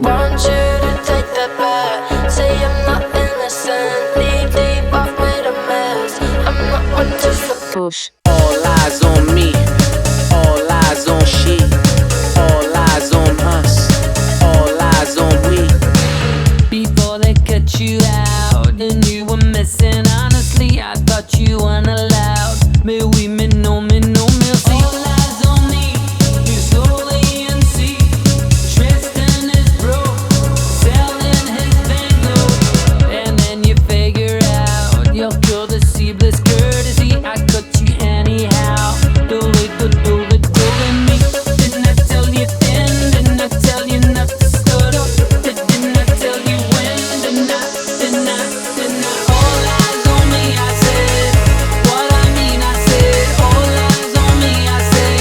Want you to take that back. Say I'm not innocent. Leave, I've made a mess. I'm not one to forget. Push. All eyes on me, all eyes on she, all eyes on us, all eyes on we. Before they cut you out and you were missing, honestly I thought you weren't allowed. Mais oui, mais non, mais non, merci. All eyes on me, you slowly unsee. Tristan is broke, selling his bank. And then you figure out your courtesy-less courtesy. I cut you anyhow. Do it me. Didn't I tell you then? Didn't I tell you not to stutter? Didn't I tell you when? Didn't I? All eyes on me, I said. What I mean, I said. All eyes on me, I said.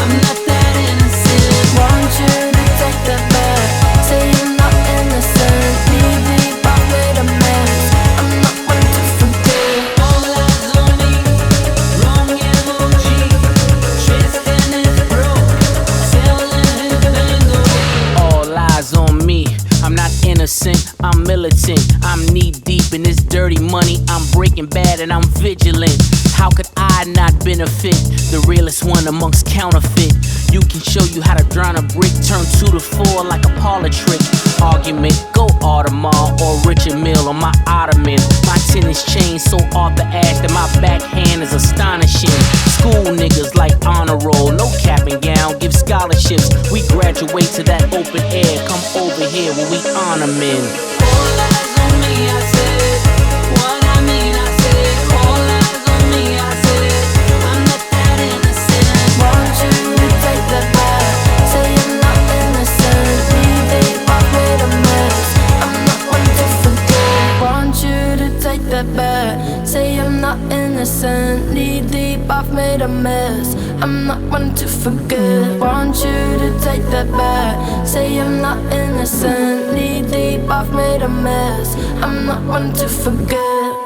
I'm not that innocent. Want you to take that back. Say I'm not innocent. Leave, I've made a mess. I'm not one to forget. All eyes on me, wrong emoji. Tristan is broke, selling his bango. All eyes on me, I'm not innocent, I'm militant. I'm knee deep in this dirty money. I'm breaking bad and I'm vigilant. How could I not benefit? The realest one amongst counterfeit. You can show you how to drown a brick, turn 2 to 4 like a parlor trick. Argument, go Audemars or Richard Mille on my ottoman. My tennis chain so off the ash that my backhand is astonishing. School niggas like honor roll, no cap and gown, give scholarships. We graduate to that open air, come over here where we honor men. All eyes on me, I said. What I mean, I said. All eyes on me, I said. I'm not that innocent. Want you to take that back. Say I'm not innocent. Leave, I've made a mess. I'm not one to forget. Want you to take that back. Say I'm not innocent. Leave, I've made a mess. I'm not one to forget. Want you to take that back. Say I'm not innocent. Leave, I've made a mess. I'm not one to forget.